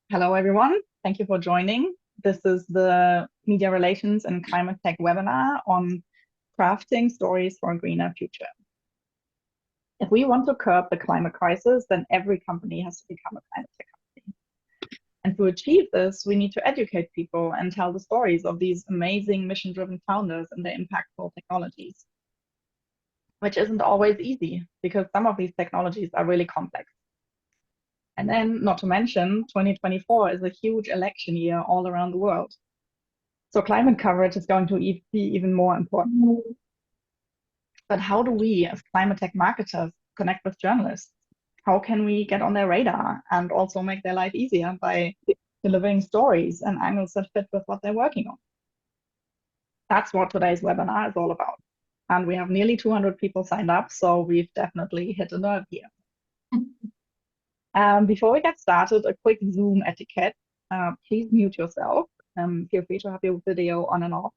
Hello, everyone. Thank you for joining. This is the Media Relations and Climate Tech webinar on crafting stories for a greener future. If we want to curb the climate crisis, then every company has to become a climate tech company. And to achieve this, we need to educate people and tell the stories of these amazing mission-driven founders and their impactful technologies, which isn't always easy because some of these technologies are really complex. And then, not to mention, 2024 is a huge election year all around the world. So climate coverage is going to be even more important. But how do we, as climate tech marketers, connect with journalists? How can we get on their radar and also make their life easier by delivering stories and angles that fit with what they're working on? That's what today's webinar is all about. And we have nearly 200 people signed up, so we've definitely hit a nerve here. Before we get started, a quick Zoom etiquette. Please mute yourself. Feel free to have your video on and off.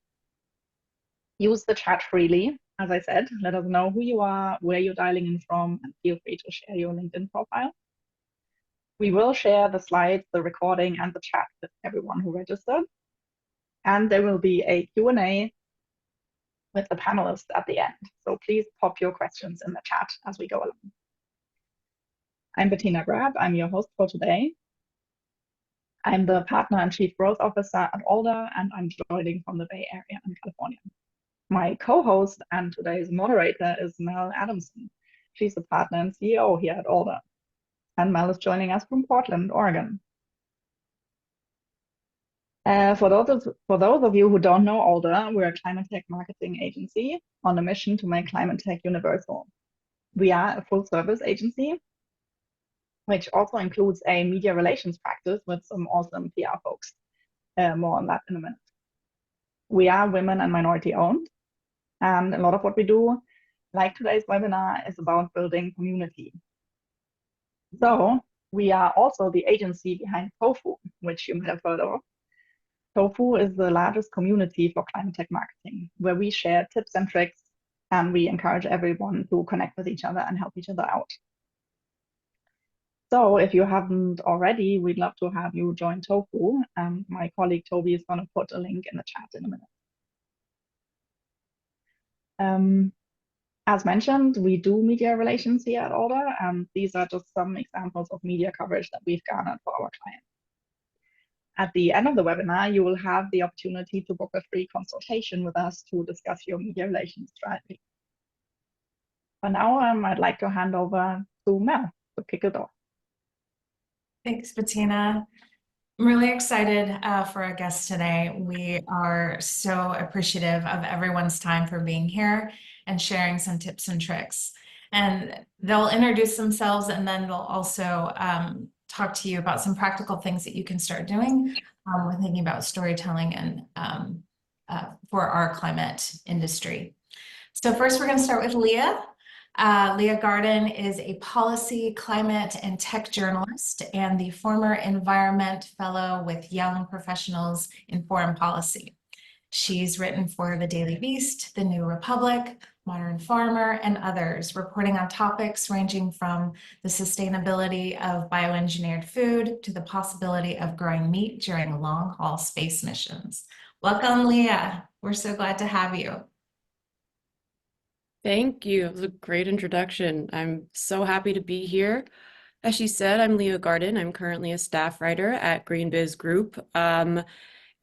Use the chat freely. As I said, let us know who you are, where you're dialing in from, and feel free to share your LinkedIn profile. We will share the slides, the recording, and the chat with everyone who registered. And there will be a Q&A with the panelists at the end. So please pop your questions in the chat as we go along. I'm Bettina. I'm your host for today. I'm the partner and chief growth officer at Alder, and I'm joining from the Bay Area in California. My co-host and today's moderator is Mel Adamson. She's the partner and CEO here at Alder. And Mel is joining us from Portland, Oregon. For those of you who don't know Alder, we're a climate tech marketing agency on a mission to make climate tech universal. We are a full-service agency, which also includes a media relations practice with some awesome PR folks. More on that in a minute. We are women and minority owned, and a lot of what we do, like today's webinar, is about building community. So we are also the agency behind Tofu, which you might have heard of. Tofu is the largest community for climate tech marketing, where we share tips and tricks, and we encourage everyone to connect with each other and help each other out. So if you haven't already, we'd love to have you join Tofu. My colleague Toby is going to put a link in the chat in a minute. As mentioned, we do media relations here at Alder, and these are just some examples of media coverage that we've garnered for our clients. At the end of the webinar, you will have the opportunity to book a free consultation with us to discuss your media relations strategy. For now, I'd like to hand over to Mel to kick it off. Thanks, Bettina. I'm really excited for our guests today. We are so appreciative of everyone's time for being here and sharing some tips and tricks. And they'll introduce themselves, and then they'll also talk to you about some practical things that you can start doing when thinking about storytelling and for our climate industry. So first, we're going to start with Leah. Leah Garden is a policy, climate, and tech journalist and the former Environment Fellow with Young Professionals in Foreign Policy. She's written for The Daily Beast, The New Republic, Modern Farmer, and others, reporting on topics ranging from the sustainability of bioengineered food to the possibility of growing meat during long-haul space missions. Welcome, Leah. We're so glad to have you. Thank you. It was a great introduction. I'm so happy to be here. As she said, I'm Leah Garden. I'm currently a staff writer at GreenBiz Group, and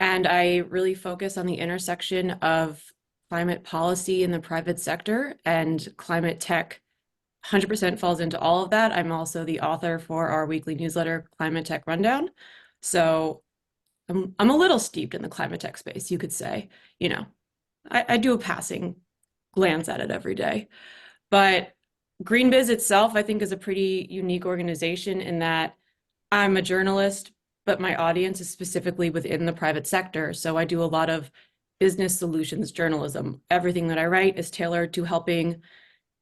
I really focus on the intersection of climate policy in the private sector, and climate tech 100% falls into all of that. I'm also the author for our weekly newsletter, Climate Tech Rundown. So I'm a little steeped in the climate tech space, you could say. You know, I do a passing glance at it every day. But GreenBiz itself, I think, is a pretty unique organization in that I'm a journalist, but my audience is specifically within the private sector. So I do a lot of business solutions journalism. Everything that I write is tailored to helping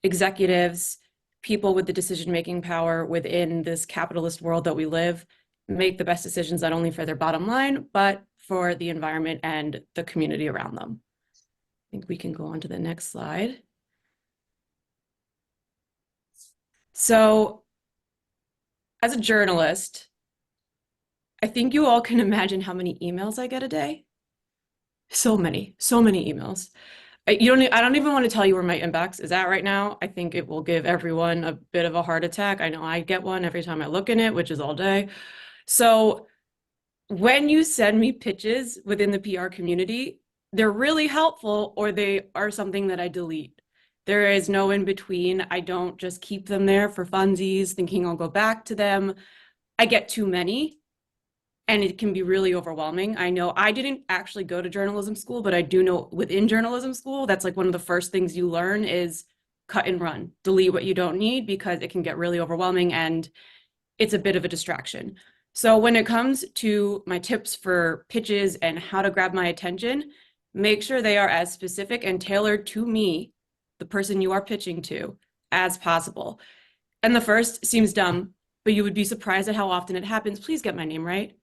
executives, people with the decision-making power within this capitalist world that we live, make the best decisions, not only for their bottom line, but for the environment and the community around them. I think we can go on to the next slide. So as a journalist, I think you all can imagine how many emails I get a day. So many emails. I don't even want to tell you where my inbox is at right now. I think it will give everyone a bit of a heart attack. I know I get one every time I look in it, which is all day. So when you send me pitches within the PR community, they're really helpful or they are something that I delete. There is no in between. I don't just keep them there for funsies, thinking I'll go back to them. I get too many and it can be really overwhelming. I know I didn't actually go to journalism school, but I do know within journalism school, that's like one of the first things you learn is cut and run, delete what you don't need because it can get really overwhelming and it's a bit of a distraction. So when it comes to my tips for pitches and how to grab my attention, make sure they are as specific and tailored to me, the person you are pitching to, as possible. And the first seems dumb, but you would be surprised at how often it happens. Please get my name right.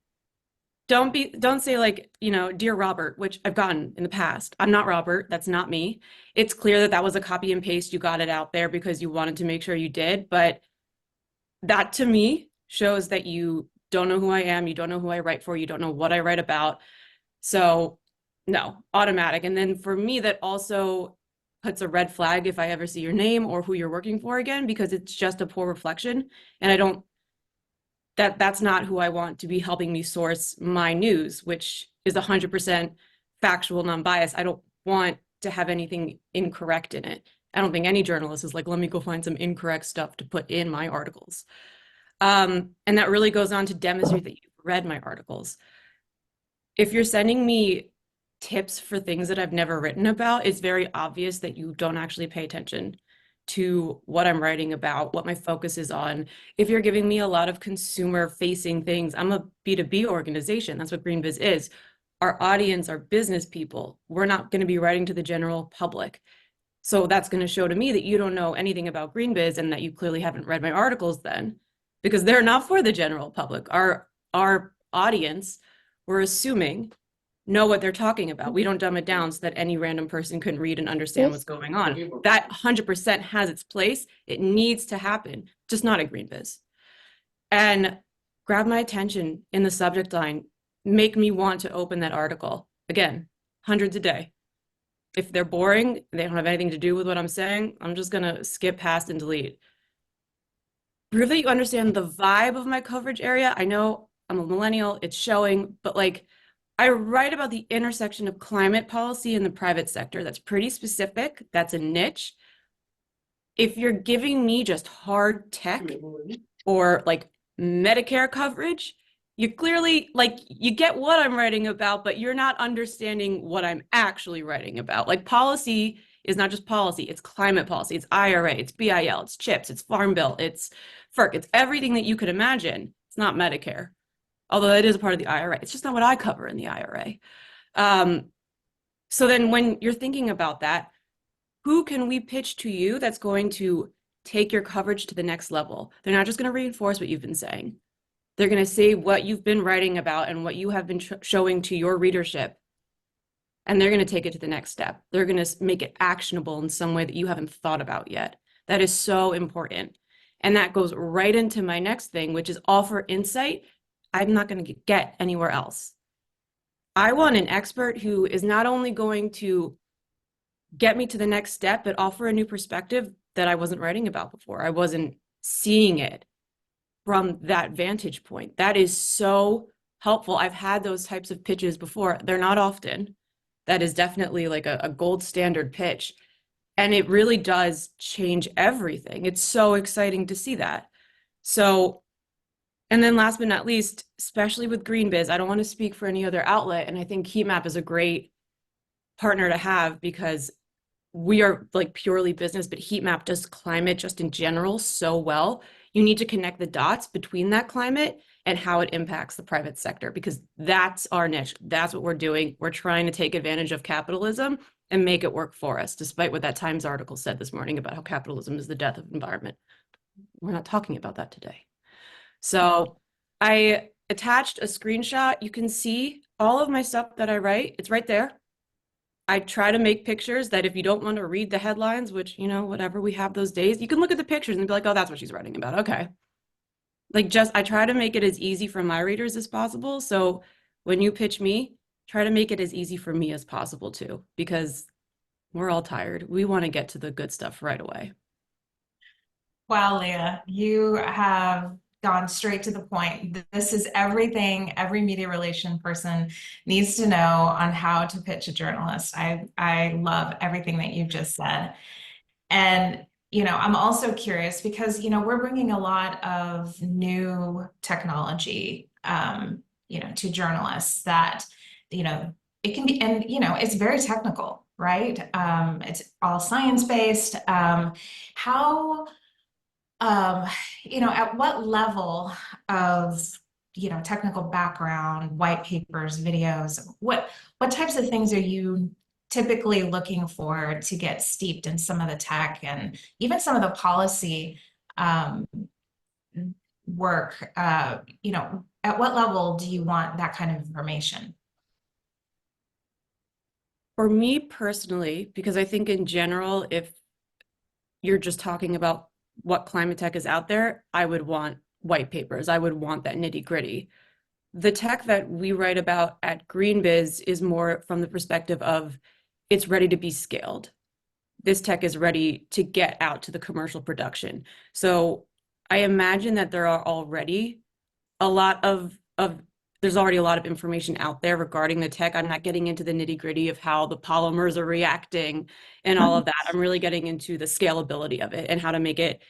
Don't say like, dear Robert, which I've gotten in the past. I'm not Robert. That's not me. It's clear that that was a copy and paste. You got it out there because you wanted to make sure you did. But that to me shows that you don't know who I am. You don't know who I write for. You don't know what I write about. So no, automatic. And then for me, that also puts a red flag if I ever see your name or who you're working for again, because it's just a poor reflection. And that's not who I want to be helping me source my news, which is 100% factual, non-biased. I don't want to have anything incorrect in it. I don't think any journalist is like, let me go find some incorrect stuff to put in my articles. And that really goes on to demonstrate that you've read my articles. If you're sending me tips for things that I've never written about, it's very obvious that you don't actually pay attention to what I'm writing about, what my focus is on. If you're giving me a lot of consumer-facing things, I'm a B2B organization. That's what GreenBiz is. Our audience are business people. We're not going to be writing to the general public. So that's going to show to me that you don't know anything about GreenBiz and that you clearly haven't read my articles then, because they're not for the general public. Our audience, we're assuming, know what they're talking about. We don't dumb it down so that any random person can read and understand what's going on. That 100% has its place. It needs to happen, just not at GreenBiz. And grab my attention in the subject line. Make me want to open that article. Again, hundreds a day. If they're boring, they don't have anything to do with what I'm saying, I'm just gonna skip past and delete. Prove that you understand the vibe of my coverage area. I know I'm a millennial, it's showing, but like, I write about the intersection of climate policy and the private sector. That's pretty specific. That's a niche. If you're giving me just hard tech or like Medicare coverage, you clearly you get what I'm writing about, but you're not understanding what I'm actually writing about. Like policy is not just policy, it's climate policy, it's IRA, it's BIL, it's CHIPS, it's Farm Bill, it's FERC, it's everything that you could imagine. It's not Medicare. Although it is a part of the IRA. It's just not what I cover in the IRA. So then when you're thinking about that, who can we pitch to you that's going to take your coverage to the next level? They're not just going to reinforce what you've been saying. They're going to say what you've been writing about and what you have been showing to your readership. And they're going to take it to the next step. They're going to make it actionable in some way that you haven't thought about yet. That is so important. And that goes right into my next thing, which is offer insight I'm not going to get anywhere else. I want an expert who is not only going to get me to the next step, but offer a new perspective that I wasn't writing about before. I wasn't seeing it from that vantage point. That is so helpful. I've had those types of pitches before. They're not often. That is definitely like a gold standard pitch. And it really does change everything. It's so exciting to see that. So, and then last but not least, especially with GreenBiz, I don't want to speak for any other outlet. And I think Heatmap is a great partner to have because we are like purely business, but Heatmap does climate just in general so well. You need to connect the dots between that climate and how it impacts the private sector, because that's our niche. That's what we're doing. We're trying to take advantage of capitalism and make it work for us, despite what that Times article said this morning about how capitalism is the death of environment. We're not talking about that today. So I attached a screenshot. You can see all of my stuff that I write. It's right there. I try to make pictures that if you don't want to read the headlines, which, whatever, we have those days, you can look at the pictures and be like, oh, that's what she's writing about. Okay. Like just, I try to make it as easy for my readers as possible. So when you pitch me, try to make it as easy for me as possible too, because we're all tired. We want to get to the good stuff right away. Wow, Leah, you have gone straight to the point. This is everything every media relation person needs to know on how to pitch a journalist. I love everything that you've just said. And, I'm also curious because, we're bringing a lot of new technology, to journalists that, it can be, and, it's very technical, right? It's all science-based. How um, at what level of, technical background, white papers, videos, what types of things are you typically looking for to get steeped in some of the tech and even some of the policy um, work? At what level do you want that kind of information? For me personally, because I think in general, if you're just talking about what climate tech is out there, I would want white papers. I would want that nitty gritty. The tech that we write about at GreenBiz is more from the perspective of it's ready to be scaled. This tech is ready to get out to the commercial production. So I imagine that there are already a lot of there's already a lot of information out there regarding the tech. I'm not getting into the nitty gritty of how the polymers are reacting and all of that. I'm really getting into the scalability of it and how to make it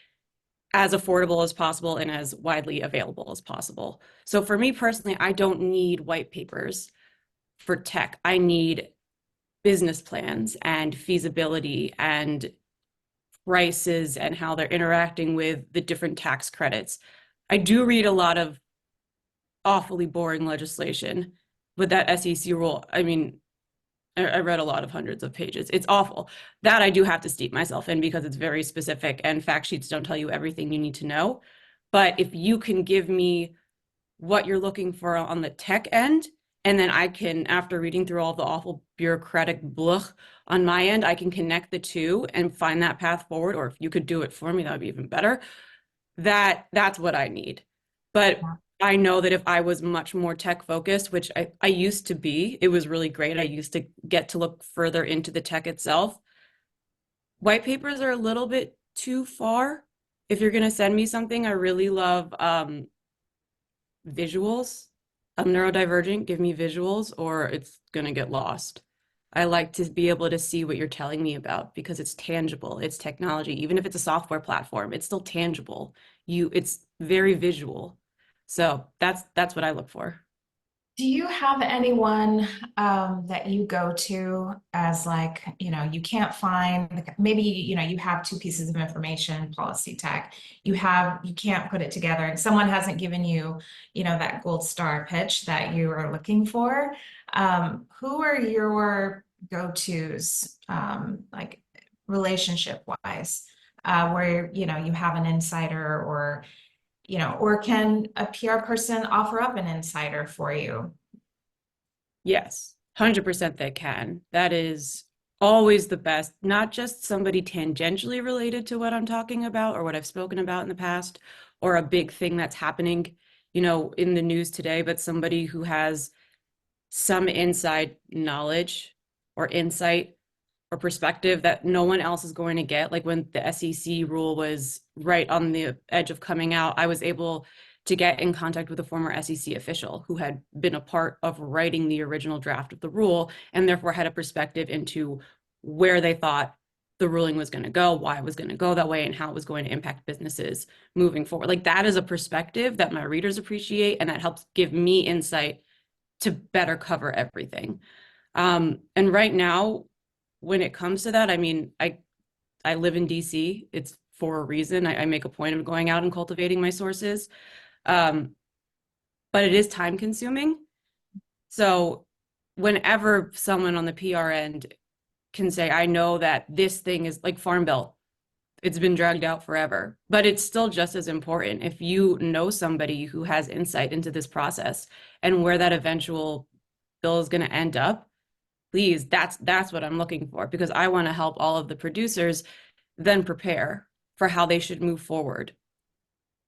as affordable as possible and as widely available as possible. So for me personally, I don't need white papers for tech. I need business plans and feasibility and prices and how they're interacting with the different tax credits. I do read a lot of awfully boring legislation with that SEC rule. I mean, I read a lot of hundreds of pages. It's awful. That I do have to steep myself in because it's very specific and fact sheets don't tell you everything you need to know. But if you can give me what you're looking for on the tech end, and then I can, after reading through all the awful bureaucratic blah on my end, I can connect the two and find that path forward. Or if you could do it for me, that would be even better. That's what I need. But I know that if I was much more tech focused, which I used to be, it was really great. I used to get to look further into the tech itself. White papers are a little bit too far. If you're going to send me something, I really love visuals. I'm neurodivergent, give me visuals or it's going to get lost. I like to be able to see what you're telling me about because it's tangible. It's technology. Even if it's a software platform, it's still tangible. It's very visual. So that's what I look for. Do you have anyone that you go to as like, you can't find, maybe, you have two pieces of information, policy tech, you can't put it together and someone hasn't given you, that gold star pitch that you are looking for. Who are your go-tos, like relationship wise, where, you have an insider or can a PR person offer up an insider for you? Yes, 100% they can. That is always the best, not just somebody tangentially related to what I'm talking about or what I've spoken about in the past, or a big thing that's happening, in the news today, but somebody who has some inside knowledge or insight or perspective that no one else is going to get. Like when the SEC rule was right on the edge of coming out, I was able to get in contact with a former SEC official who had been a part of writing the original draft of the rule and therefore had a perspective into where they thought the ruling was going to go, why it was going to go that way, and how it was going to impact businesses moving forward. Like that is a perspective that my readers appreciate and that helps give me insight to better cover everything. And right now, when it comes to that, I mean, I live in DC. It's for a reason. I make a point of going out and cultivating my sources. But it is time consuming. So whenever someone on the PR end can say, I know that this thing is like Farm Bill, it's been dragged out forever, but it's still just as important. If you know somebody who has insight into this process and where that eventual bill is going to end up, please, that's what I'm looking for because I want to help all of the producers then prepare for how they should move forward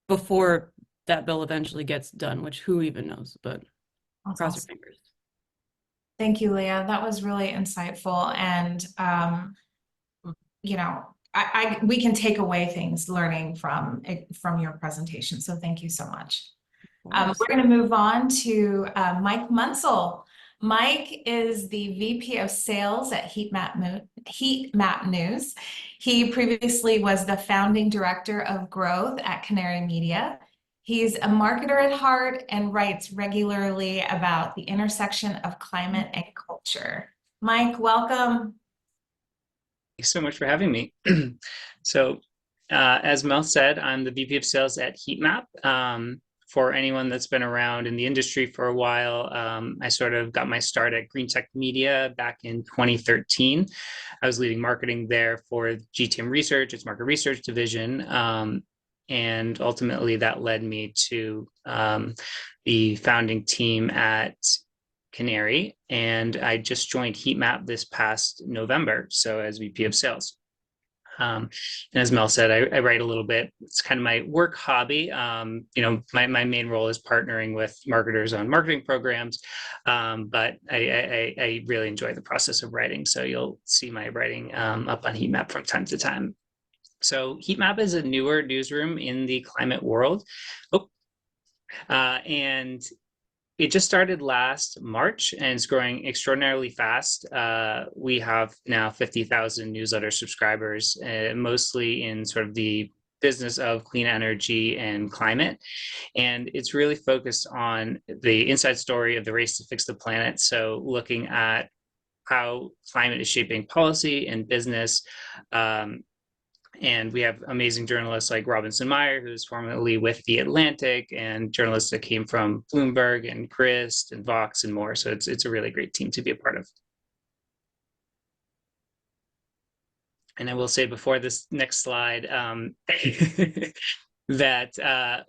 before that bill eventually gets done, which who even knows, but That's cross your awesome. fingers. Thank you, Leah. That was really insightful. And, you know, we can take away things learning from your presentation. So thank you so much. We're going to move on to Mike Munsell. Mike is the VP of Sales at Heatmap News. He previously was the founding director of growth at Canary Media. He's a marketer at heart and writes regularly about the intersection of climate and culture. Mike, welcome. Thanks so much for having me. So, as Mel said, I'm the VP of Sales at Heatmap. For anyone that's been around in the industry for a while, I sort of got my start at GreenTech Media back in 2013. I was leading marketing there for GTM Research, its market research division. And ultimately that led me to the founding team at Canary, and I just joined Heatmap this past November, so as VP of Sales. And as Mel said, I write a little bit. It's kind of my work hobby. You know, my main role is partnering with marketers on marketing programs, but I really enjoy the process of writing. So you'll see my writing up on Heatmap from time to time. So Heatmap is a newer newsroom in the climate world. And it just started last March and it's growing extraordinarily fast. We have now 50,000 newsletter subscribers, mostly in sort of the business of clean energy and climate. And it's really focused on the inside story of the race to fix the planet. So looking at how climate is shaping policy and business. And we have amazing journalists like Robinson Meyer, who's formerly with The Atlantic, and journalists that came from Bloomberg and Grist and Vox and more. So it's a really great team to be a part of. And I will say before this next slide that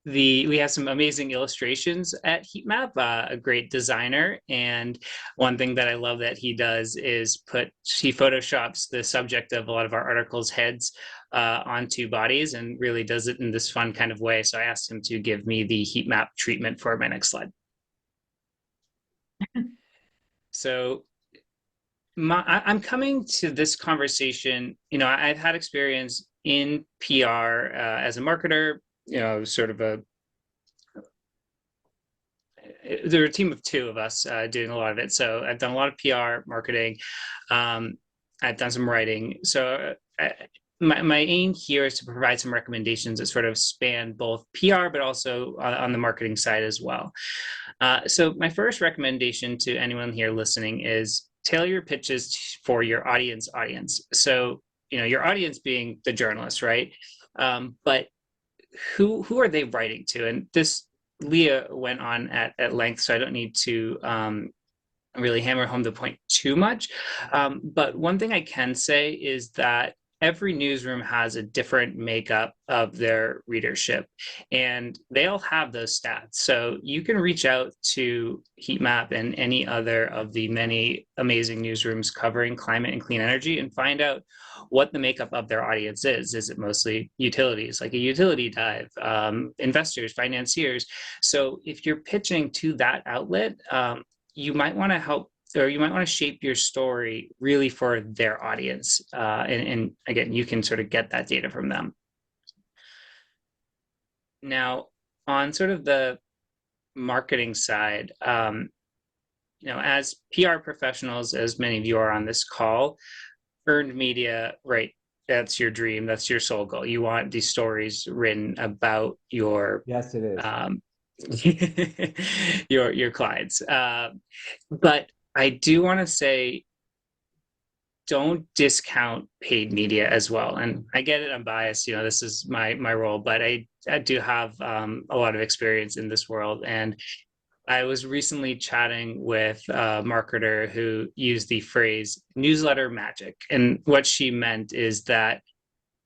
we have some amazing illustrations at Heatmap, a great designer. And one thing that I love that he does is he photoshops the subject of a lot of our articles' heads onto bodies and really does it in this fun kind of way. So I asked him to give me the Heatmap treatment for my next slide. So I'm coming to this conversation, you know, I've had experience in PR as a marketer. You know, sort of there are a team of two of us doing a lot of it. So I've done a lot of PR marketing. I've done some writing. So my aim here is to provide some recommendations that sort of span both PR, but also on the marketing side as well. So my first recommendation to anyone here listening is tailor your pitches for your audience. So, you know, your audience being the journalists, right? But who are they writing to? And this Leah went on at length, so I don't need to really hammer home the point too much. But one thing I can say is that every newsroom has a different makeup of their readership, and they all have those stats. So you can reach out to Heatmap and any other of the many amazing newsrooms covering climate and clean energy and find out what the makeup of their audience is. Is it mostly utilities, like a utility dive, investors, financiers? So if you're pitching to that outlet, you might want to help, or you might want to shape your story really for their audience. And again, you can sort of get that data from them. Now, on sort of the marketing side, you know, as PR professionals, as many of you are on this call, earned media, right? That's your dream. That's your soul goal. You want these stories written about your yes, it is. your clients. But I do want to say, don't discount paid media as well. And I get it, I'm biased, you know, this is my role, but I do have a lot of experience in this world. And I was recently chatting with a marketer who used the phrase newsletter magic. And what she meant is that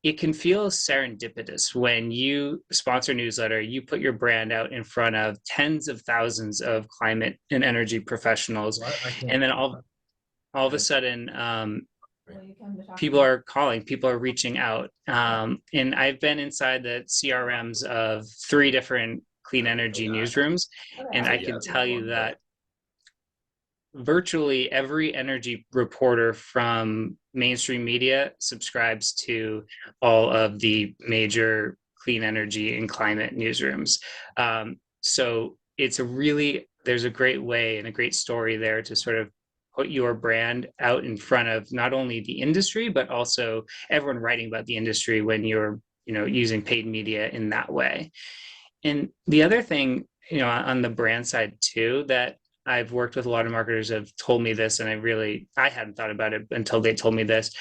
it can feel serendipitous when you sponsor a newsletter, you put your brand out in front of tens of thousands of climate and energy professionals. And then all of a sudden, people are calling, people are reaching out. And I've been inside the CRMs of 3 different clean energy newsrooms, and I can tell you that virtually every energy reporter from mainstream media subscribes to all of the major clean energy and climate newsrooms. So there's a great way and a great story there to sort of put your brand out in front of not only the industry, but also everyone writing about the industry when you're, using paid media in that way. And the other thing, on the brand side too, that I've worked with a lot of marketers have told me this, and I hadn't thought about it until they told me this.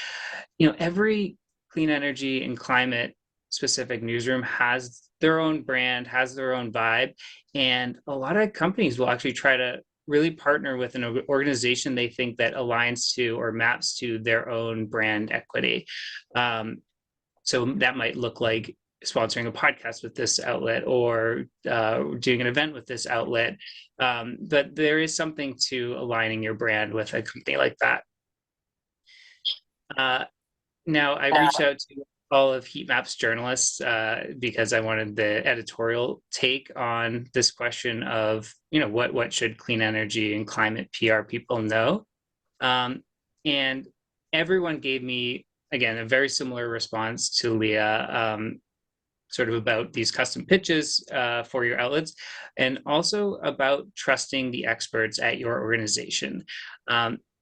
Every clean energy and climate specific newsroom has their own brand, has their own vibe. And a lot of companies will actually try to really partner with an organization they think that aligns to or maps to their own brand equity. So that might look like sponsoring a podcast with this outlet or doing an event with this outlet. But there is something to aligning your brand with a company like that. Now, I reached out to all of Heatmap's journalists because I wanted the editorial take on this question of, what should clean energy and climate PR people know? And everyone gave me, again, a very similar response to Leah, sort of about these custom pitches for your outlets, and also about trusting the experts at your organization.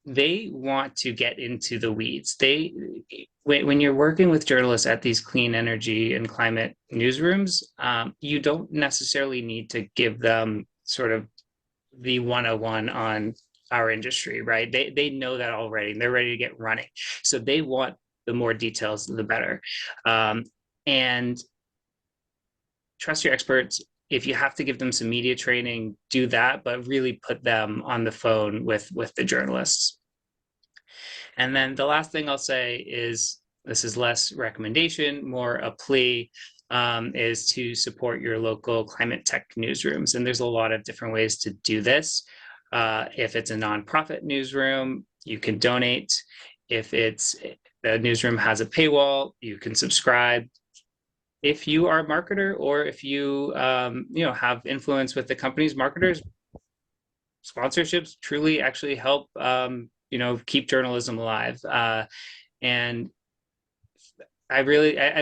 They want to get into the weeds. When you're working with journalists at these clean energy and climate newsrooms, you don't necessarily need to give them sort of the 101 on our industry, right? They know that already, and they're ready to get running. So they want the more details, the better. And trust your experts. If you have to give them some media training, do that, but really put them on the phone with the journalists. And then the last thing I'll say is, this is less recommendation, more a plea, is to support your local climate tech newsrooms. And there's a lot of different ways to do this. If it's a nonprofit newsroom, you can donate. If the newsroom has a paywall, you can subscribe. If you are a marketer, or if you have influence with the company's marketers, sponsorships truly actually help keep journalism alive. And I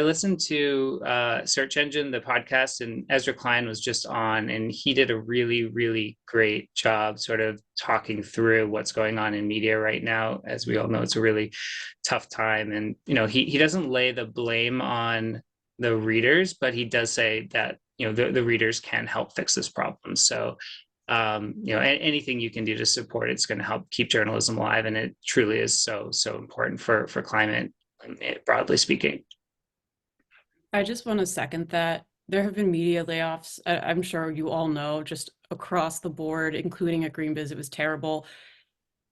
listened to Search Engine, the podcast, and Ezra Klein was just on, and he did a really, really great job sort of talking through what's going on in media right now. As we all know, it's a really tough time. And, he doesn't lay the blame on the readers, but he does say that, the readers can help fix this problem. So, anything you can do to support it's going to help keep journalism alive. And it truly is so important for climate, broadly speaking. I just want to second that. There have been media layoffs. I'm sure you all know, just across the board, including at GreenBiz, it was terrible.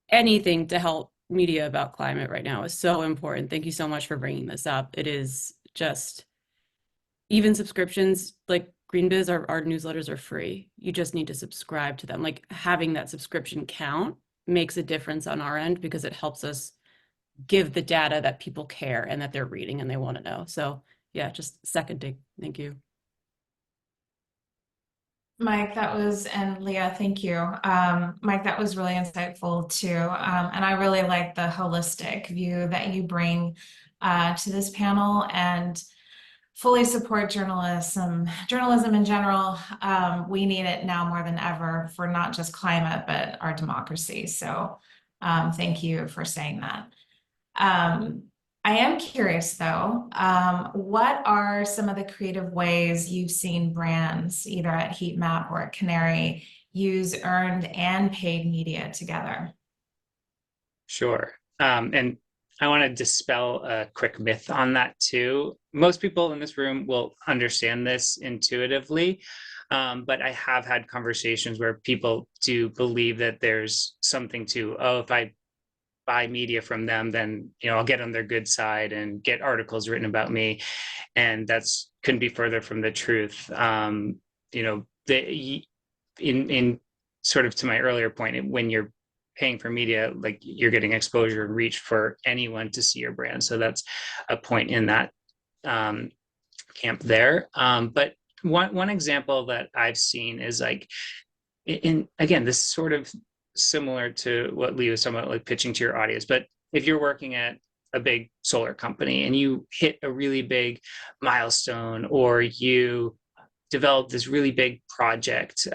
Anything to help media about climate right now is so important. Thank you so much for bringing this up. It is just, even subscriptions like GreenBiz, our newsletters are free. You just need to subscribe to them. Like, having that subscription count makes a difference on our end, because it helps us give the data that people care and that they're reading and they want to know. So yeah, just seconding. Thank you. Mike, and Leah, thank you. Mike, that was really insightful too. And I really like the holistic view that you bring to this panel, and fully support journalism in general. We need it now more than ever for not just climate, but our democracy. So thank you for saying that. I am curious though, what are some of the creative ways you've seen brands, either at Heatmap or at Canary, use earned and paid media together? Sure. And I want to dispel a quick myth on that too. Most people in this room will understand this intuitively, but I have had conversations where people do believe that there's something to, if I buy media from them, then I'll get on their good side and get articles written about me, and that's couldn't be further from the truth. In sort of to my earlier point, when you're paying for media, like you're getting exposure and reach for anyone to see your brand. So that's a point in that camp there. But one example that I've seen is like, again, this is sort of similar to what Leah was talking about, like pitching to your audience. But if you're working at a big solar company and you hit a really big milestone, or you develop this really big project,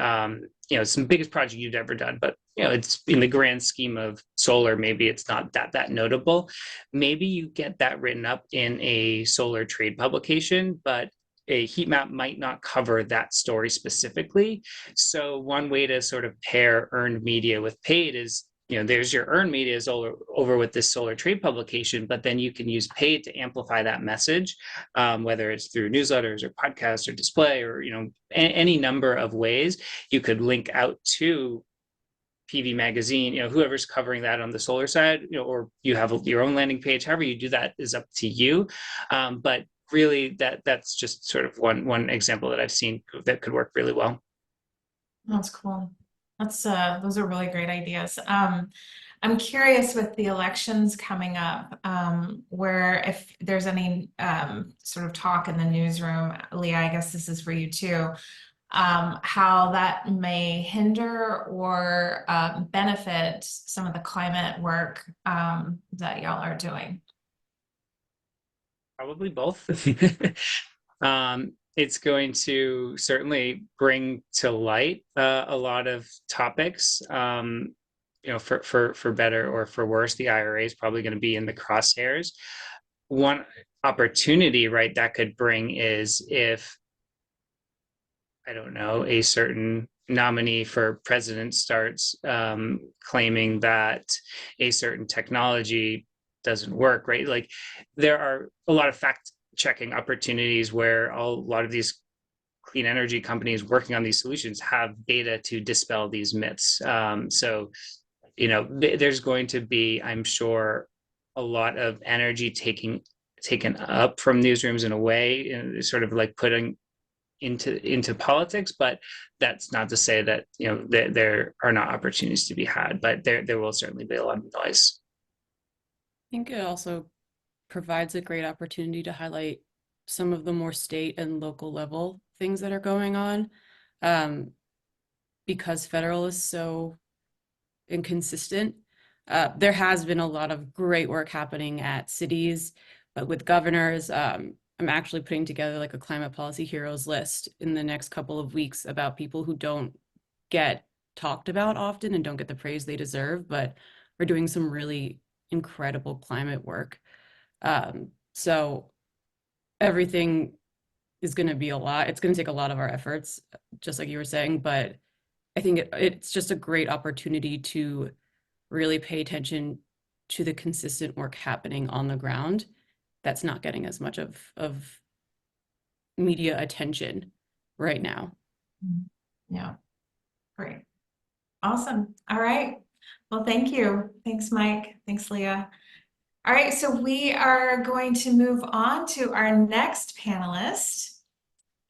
it's the biggest project you've ever done, but it's in the grand scheme of solar, maybe it's not that notable. Maybe you get that written up in a solar trade publication, but a heat map might not cover that story specifically. So one way to sort of pair earned media with paid is, there's your earned media is over with this solar trade publication, but then you can use paid to amplify that message, whether it's through newsletters or podcasts or display, or any number of ways. You could link out to PV Magazine, whoever's covering that on the solar side, or you have your own landing page. However you do that is up to you. But really, that's just sort of one example that I've seen that could work really well. That's cool. Those are really great ideas. I'm curious, with the elections coming up, where if there's any sort of talk in the newsroom, Leah, I guess this is for you too, how that may hinder or benefit some of the climate work that y'all are doing. Probably both. It's going to certainly bring to light a lot of topics. For better or for worse, the IRA is probably going to be in the crosshairs. One opportunity, right, that could bring is if, I don't know, a certain nominee for president starts claiming that a certain technology doesn't work, right? Like, there are a lot of fact-checking opportunities where a lot of these clean energy companies working on these solutions have data to dispel these myths. So, there's going to be, I'm sure, a lot of energy taken up from newsrooms in a way, and sort of like putting into politics. But that's not to say that that there are not opportunities to be had, but there will certainly be a lot of noise. I think it also provides a great opportunity to highlight some of the more state and local level things that are going on, because federal is so inconsistent. There has been a lot of great work happening at cities, but with governors, I'm actually putting together like a climate policy heroes list in the next couple of weeks about people who don't get talked about often and don't get the praise they deserve, but we're doing some really incredible climate work. So everything is going to be a lot. It's going to take a lot of our efforts, just like you were saying, but I think it's just a great opportunity to really pay attention to the consistent work happening on the ground that's not getting as much of media attention right now. Yeah, great. Awesome. All right. Well, thank you. Thanks, Mike. Thanks, Leah. All right, so we are going to move on to our next panelist,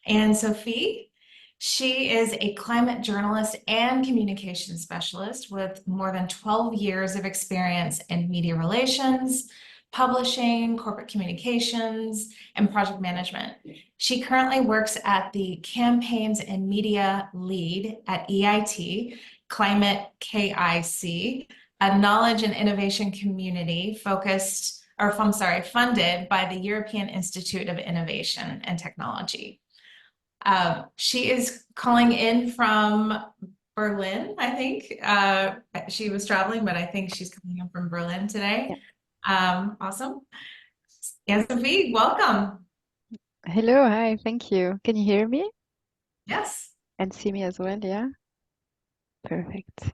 Anne-Sophie. She is a climate journalist and communication specialist with more than 12 years of experience in media relations, publishing, corporate communications, and project management. She currently works at the Campaigns and Media Lead at EIT, Climate-KIC, a knowledge and innovation community funded by the European Institute of Innovation and Technology. She is calling in from Berlin, I think. She was traveling, but I think she's coming in from Berlin today. Awesome. Anne-Sophie, welcome. Hello, hi, thank you. Can you hear me? Yes. And see me as well, yeah? Perfect.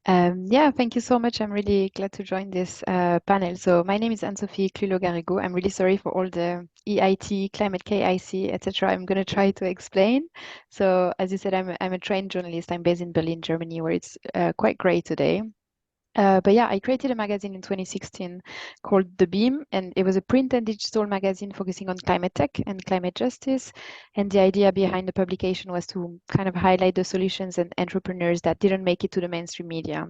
Yeah, thank you so much. I'm really glad to join this panel. So my name is Anne-Sophie Garrigou. I'm really sorry for all the EIT, Climate-KIC, etc. I'm going to try to explain. So as you said, I'm a trained journalist. I'm based in Berlin, Germany, where it's quite great today. But yeah, I created a magazine in 2016 called The Beam, and it was a print and digital magazine focusing on climate tech and climate justice. And the idea behind the publication was to kind of highlight the solutions and entrepreneurs that didn't make it to the mainstream media.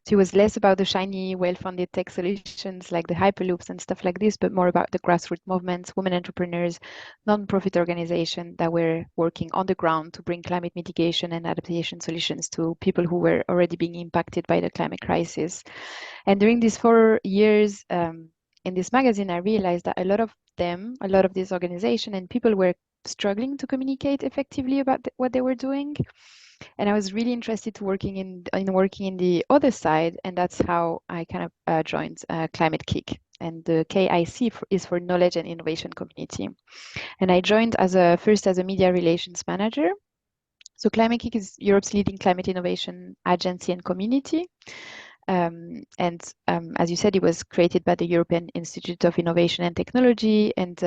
So it was less about the shiny, well-funded tech solutions like the hyperloops and stuff like this, but more about the grassroots movements, women entrepreneurs, non-profit organizations that were working on the ground to bring climate mitigation and adaptation solutions to people who were already being impacted by the climate crisis. And during these 4 years in this magazine, I realized that a lot of these organizations and people were struggling to communicate effectively about what they were doing. And I was really interested to working in the other side, and that's how I kind of joined Climate-KIC. And the KIC is for Knowledge and Innovation Community. And I joined first as a media relations manager. So Climate-KIC is Europe's leading climate innovation agency and community. As you said, it was created by the European Institute of Innovation and Technology. And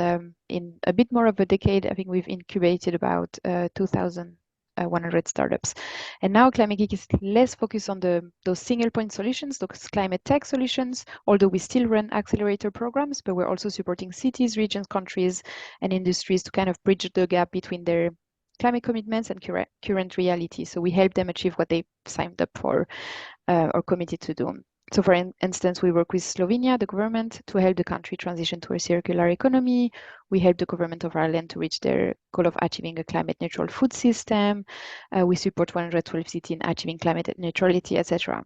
in a bit more of a decade, I think we've incubated about 2,100 startups. And now Climate-KIC is less focused on those single point solutions, those climate tech solutions, although we still run accelerator programs, but we're also supporting cities, regions, countries, and industries to kind of bridge the gap between their climate commitments and current reality. So we help them achieve what they signed up for or committed to do. So for instance, we work with Slovenia, the government, to help the country transition to a circular economy. We help the government of Ireland to reach their goal of achieving a climate neutral food system. We support 112 cities in achieving climate neutrality, etc.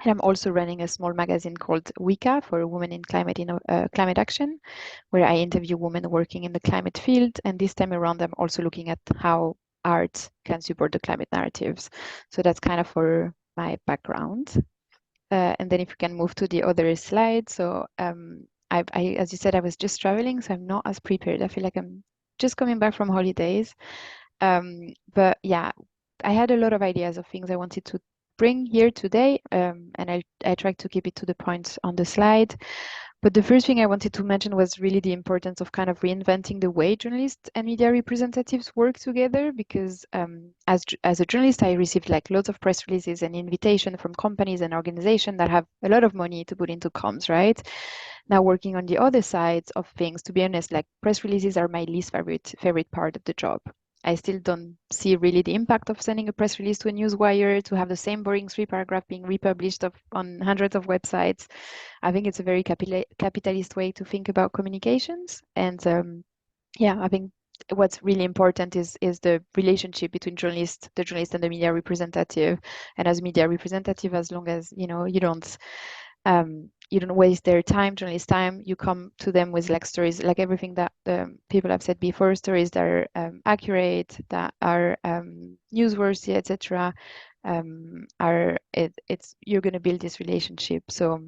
And I'm also running a small magazine called WICA for Women in Climate Action, where I interview women working in the climate field. And this time around, I'm also looking at how art can support the climate narratives. So that's kind of for my background. And then if you can move to the other slide. So as you said, I was just traveling, so I'm not as prepared. I feel like I'm just coming back from holidays. But yeah, I had a lot of ideas of things I wanted to bring here today, and I tried to keep it to the point on the slide. But the first thing I wanted to mention was really the importance of kind of reinventing the way journalists and media representatives work together, because as a journalist, I received like lots of press releases and invitations from companies and organizations that have a lot of money to put into comms, right? Now working on the other sides of things, to be honest, like press releases are my least favorite part of the job. I still don't see really the impact of sending a press release to a newswire, to have the same boring 3-paragraph being republished on hundreds of websites. I think it's a very capitalist way to think about communications. And yeah, I think what's really important is the relationship between the journalist and the media representative. And as media representative, as long as you don't waste their time, journalist time, you come to them with like stories, like everything that people have said before, stories that are accurate, that are newsworthy, etc. You're going to build this relationship. So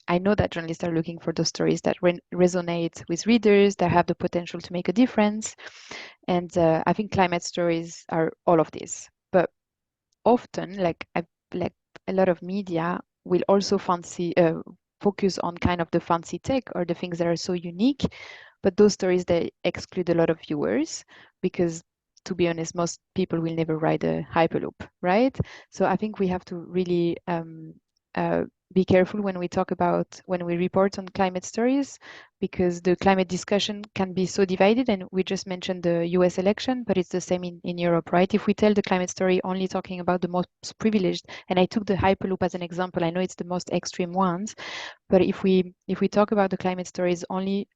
I know that journalists are looking for those stories that resonate with readers, that have the potential to make a difference. And I think climate stories are all of this. But often, like a lot of media will also focus on kind of the fancy tech or the things that are so unique, but those stories, they exclude a lot of viewers because, to be honest, most people will never ride a hyperloop, right? So I think we have to really be careful when we report on climate stories, because the climate discussion can be so divided. And we just mentioned the US election, but it's the same in Europe, right? If we tell the climate story only talking about the most privileged, and I took the hyperloop as an example, I know it's the most extreme ones, but if we talk about the climate stories only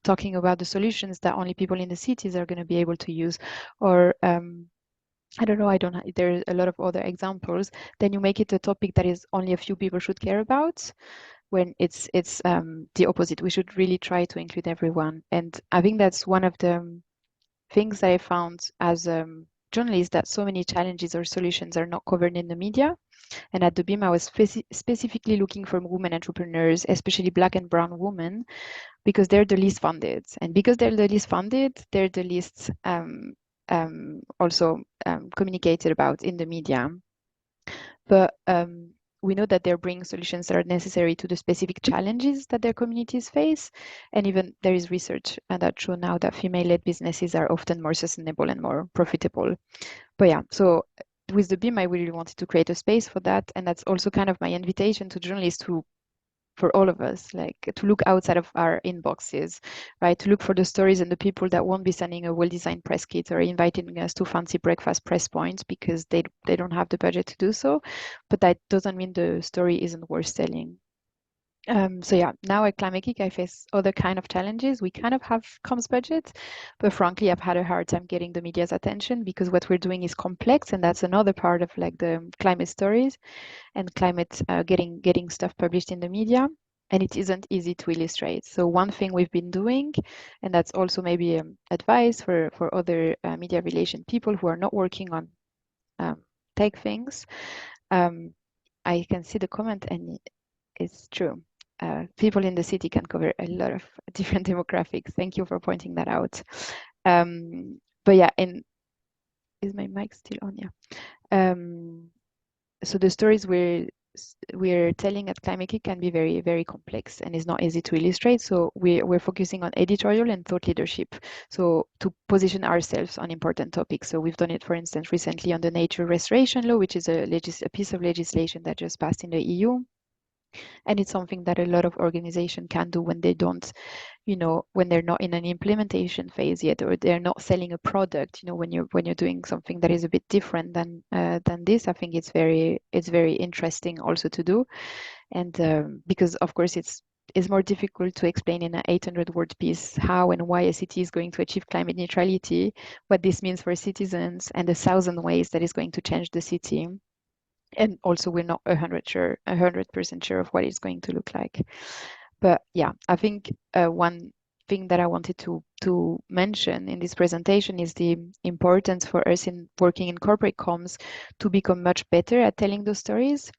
talking about the solutions that only people in the cities are going to be able to use, or I don't know, there's a lot of other examples, then you make it a topic that is only a few people should care about, when it's the opposite. We should really try to include everyone. And I think that's one of the things that I found as a journalist, that so many challenges or solutions are not covered in the media. And at the BIM, I was specifically looking for women entrepreneurs, especially Black and brown women, because they're the least funded. And because they're the least funded, they're the least also communicated about in the media. But we know that they're bringing solutions that are necessary to the specific challenges that their communities face. And even there is research that show now that female-led businesses are often more sustainable and more profitable. But yeah, so with the BIM, I really wanted to create a space for that. And that's also kind of my invitation to journalists for all of us, like to look outside of our inboxes, right? To look for the stories and the people that won't be sending a well-designed press kit or inviting us to fancy breakfast press points because they don't have the budget to do so. But that doesn't mean the story isn't worth telling. So yeah, now at Climate-KIC, I face other kind of challenges. We kind of have comms budget, but frankly, I've had a hard time getting the media's attention because what we're doing is complex, and that's another part of like the climate stories and climate getting stuff published in the media, and it isn't easy to illustrate. So one thing we've been doing, and that's also maybe advice for other media relation people who are not working on tech things. I can see the comment, and it's true. People in the city can cover a lot of different demographics. Thank you for pointing that out. But yeah, and is my mic still on? Yeah. So the stories we're telling at Climate-KIC can be very, very complex and is not easy to illustrate. So we're focusing on editorial and thought leadership. So to position ourselves on important topics. So we've done it, for instance, recently on the nature restoration law, which is a piece of legislation that just passed in the EU. And it's something that a lot of organizations can do when they don't, when they're not in an implementation phase yet, or they're not selling a product. When you're doing something that is a bit different than this, I think it's very interesting also to do. And because of course it's more difficult to explain in an 800-word piece how and why a city is going to achieve climate neutrality, what this means for citizens, and 1,000 ways that is going to change the city. And also, we're not 100% sure of what it's going to look like. But yeah, I think one thing that I wanted to mention in this presentation is the importance for us in working in corporate comms to become much better at telling those stories,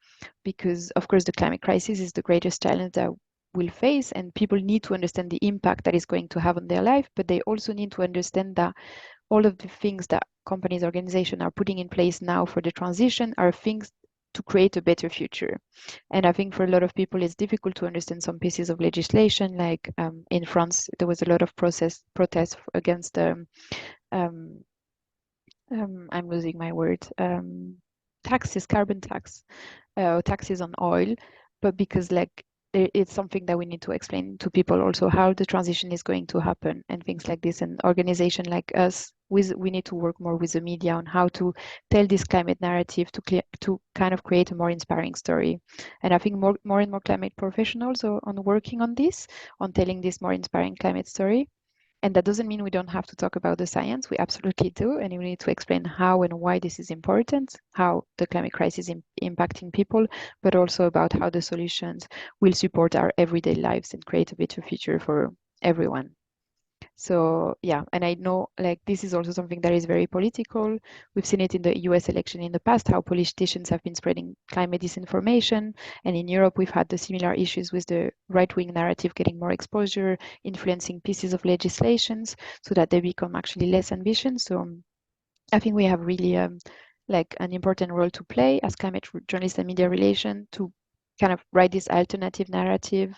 because of course the climate crisis is the greatest challenge that we'll face, and people need to understand the impact that is going to have on their life, but they also need to understand that all of the things that companies, organizations are putting in place now for the transition are things to create a better future. And I think for a lot of people, it's difficult to understand some pieces of legislation. Like in France, there was a lot of protests against I'm losing my word, taxes, carbon tax, taxes on oil, but because like it's something that we need to explain to people also how the transition is going to happen and things like this. And organization like us, we need to work more with the media on how to tell this climate narrative to kind of create a more inspiring story. And I think more and more climate professionals are working on this, on telling this more inspiring climate story. And that doesn't mean we don't have to talk about the science. We absolutely do. And we need to explain how and why this is important, how the climate crisis is impacting people, but also about how the solutions will support our everyday lives and create a better future for everyone. So yeah, and I know like this is also something that is very political. We've seen it in the US election in the past, how politicians have been spreading climate disinformation. And in Europe, we've had the similar issues with the right-wing narrative getting more exposure, influencing pieces of legislations so that they become actually less ambitious. So I think we have really like an important role to play as climate journalists and media relation to kind of write this alternative narrative,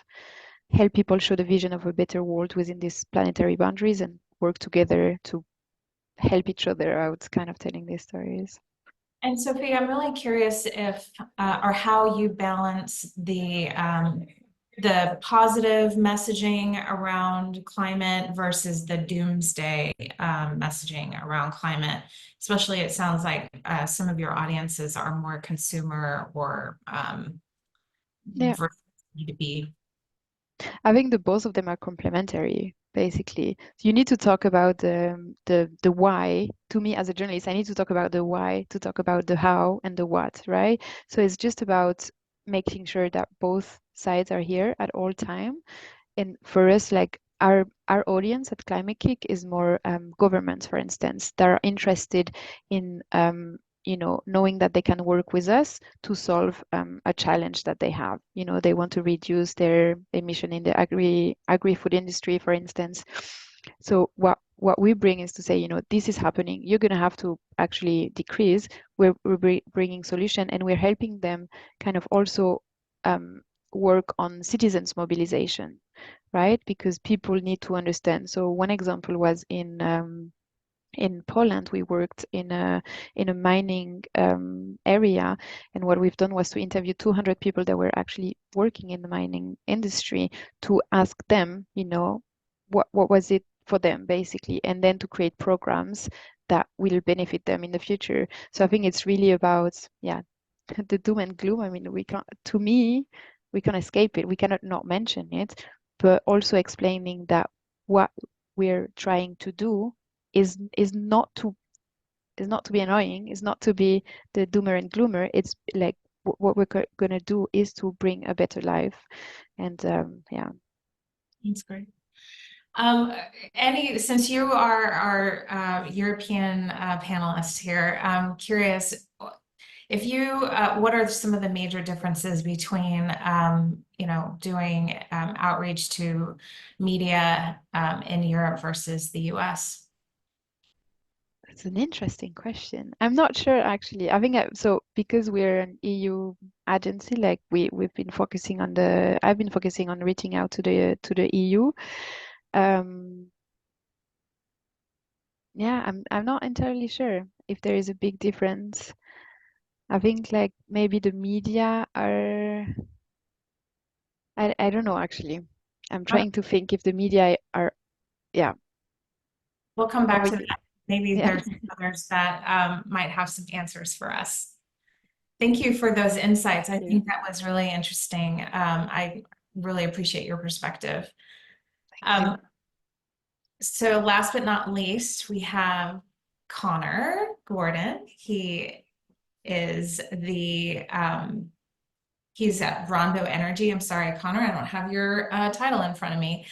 help people show the vision of a better world within these planetary boundaries, and work together to help each other out, kind of telling these stories. And Sophie, I'm really curious if or how you balance the positive messaging around climate versus the doomsday messaging around climate. Especially, it sounds like some of your audiences are more consumer or versus B2B. I think the both of them are complementary, basically. So you need to talk about the why. To me, as a journalist, I need to talk about the why, to talk about the how and the what, right? So it's just about making sure that both sides are here at all time. And for us, like our audience at Climate-KIC is more governments, for instance, that are interested in knowing that they can work with us to solve a challenge that they have. They want to reduce their emission in the agri-food industry, for instance. So what we bring is to say, this is happening. You're going to have to actually decrease. We're bringing solution, and we're helping them kind of also work on citizens mobilization, right? Because people need to understand. So one example was in in Poland, we worked in a mining area, and what we've done was to interview 200 people that were actually working in the mining industry to ask them, you know, what was it for them basically, and then to create programs that will benefit them in the future. So I think it's really about, yeah, the doom and gloom. I mean, we can't, to me, we can't escape it. We cannot not mention it, but also explaining that what we're trying to do is not to be annoying, is not to be the doomer and gloomer. It's like what we're gonna do is to bring a better life, and yeah. That's great. Since you are our European panelist here, I'm curious if you, what are some of the major differences between, you know, doing outreach to media in Europe versus the US? It's an interesting question. I'm not sure actually. I think so because we're an EU agency, like we've been focusing on I've been focusing on reaching out to the EU. Yeah, I'm not entirely sure if there is a big difference. I think like maybe the media are, I don't know actually. I'm trying to think if the media are, yeah. We'll come back Or to that. Maybe yeah. there's others that might have some answers for us. Thank you for those insights. I think that was really interesting. I really appreciate your perspective. Thank you. So last but not least, we have Connor Gordon. He is the he's at Rondo Energy. I'm sorry, Connor, I don't have your title in front of me.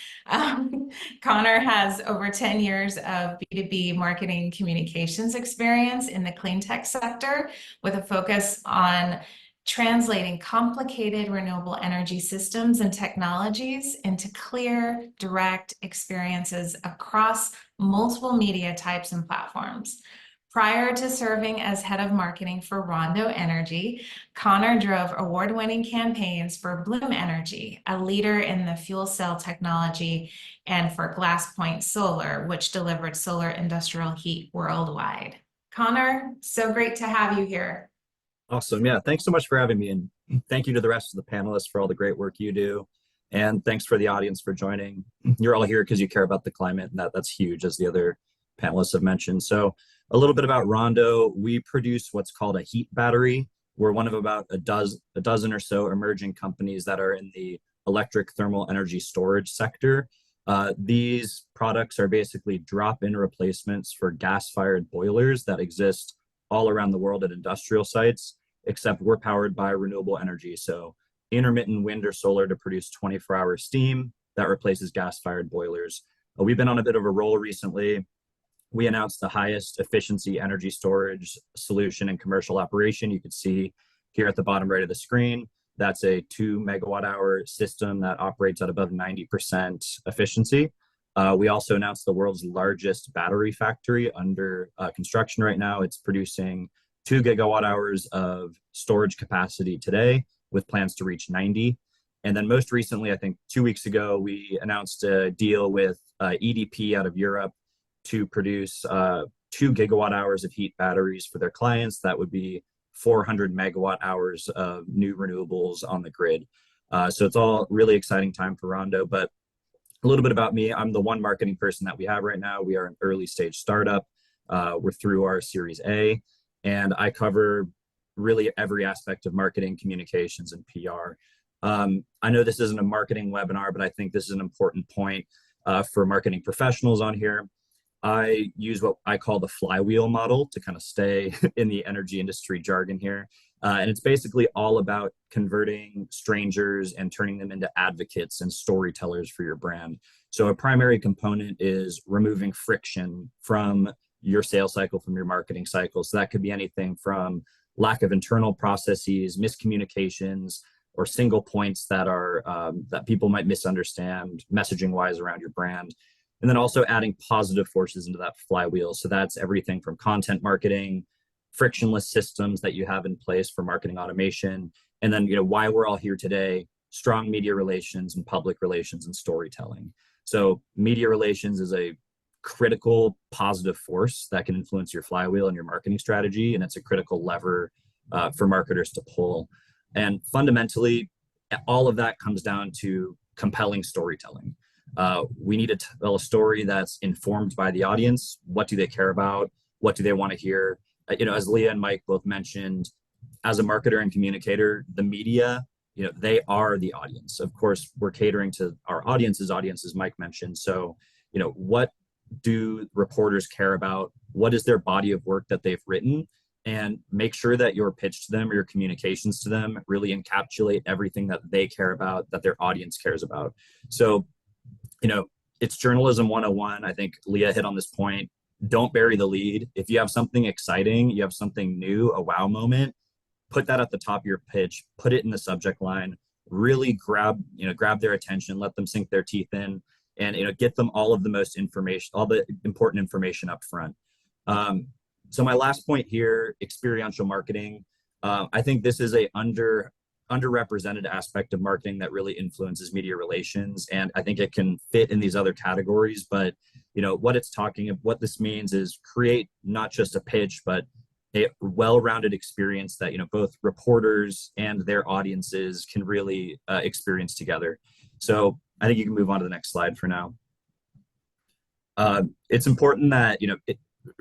Connor has over 10 years of B2B marketing communications experience in the clean tech sector with a focus on translating complicated renewable energy systems and technologies into clear, direct experiences across multiple media types and platforms. Prior to serving as head of marketing for Rondo Energy, Connor drove award-winning campaigns for Bloom Energy, a leader in the fuel cell technology, and for GlassPoint Solar, which delivered solar industrial heat worldwide. Connor, so great to have you here. Awesome. Yeah, thanks so much for having me. And thank you to the rest of the panelists for all the great work you do. And thanks for the audience for joining. You're all here because you care about the climate, and that's huge, as the other panelists have mentioned. So a little bit about Rondo. We produce what's called a heat battery. We're one of about a dozen or so emerging companies that are in the electric thermal energy storage sector. These products are basically drop-in replacements for gas-fired boilers that exist all around the world at industrial sites, except we're powered by renewable energy. So intermittent wind or solar to produce 24-hour steam that replaces gas-fired boilers. We've been on a bit of a roll recently. We announced the highest efficiency energy storage solution in commercial operation. You can see here at the bottom right of the screen, that's a 2 megawatt hour system that operates at above 90% efficiency. We also announced the world's largest battery factory under construction right now. It's producing 2 gigawatt hours of storage capacity today with plans to reach 90. And then most recently, I think 2 weeks ago, we announced a deal with EDP out of Europe to produce 2 gigawatt hours of heat batteries for their clients. That would be 400 megawatt hours of new renewables on the grid. So it's all really exciting time for Rondo. But a little bit about me, I'm the one marketing person that we have right now. We are an early stage startup. We're through our Series A, and I cover really every aspect of marketing, communications, and PR. I know this isn't a marketing webinar, but I think this is an important point for marketing professionals on here. I use what I call the flywheel model to kind of stay in the energy industry jargon here. And it's basically all about converting strangers and turning them into advocates and storytellers for your brand. So a primary component is removing friction from your sales cycle, from your marketing cycle. So that could be anything from lack of internal processes, miscommunications, or single points that are that people might misunderstand messaging wise around your brand. And then also adding positive forces into that flywheel. So that's everything from content marketing, frictionless systems that you have in place for marketing automation, and then why we're all here today, strong media relations and public relations and storytelling. So media relations is a critical positive force that can influence your flywheel and your marketing strategy. And it's a critical lever for marketers to pull. And fundamentally, all of that comes down to compelling storytelling. We need to tell a story that's informed by the audience. What do they care about? What do they want to hear? As Leah and Mike both mentioned, as a marketer and communicator, the media, they are the audience. Of course, we're catering to our audience's audience, as Mike mentioned. So, what do reporters care about? What is their body of work that they've written? And make sure that your pitch to them or your communications to them really encapsulate everything that they care about, that their audience cares about. So, it's journalism 101. I think Leah hit on this point. Don't bury the lead. If you have something exciting, you have something new, a wow moment, put that at the top of your pitch, put it in the subject line, really grab their attention, let them sink their teeth in, and get them all of the most information, all the important information up front. So my last point here, experiential marketing. I think this is a underrepresented aspect of marketing that really influences media relations, and I think it can fit in these other categories. But what this means is create not just a pitch, but a well-rounded experience that both reporters and their audiences can really experience together. So I think you can move on to the next slide for now. It's important that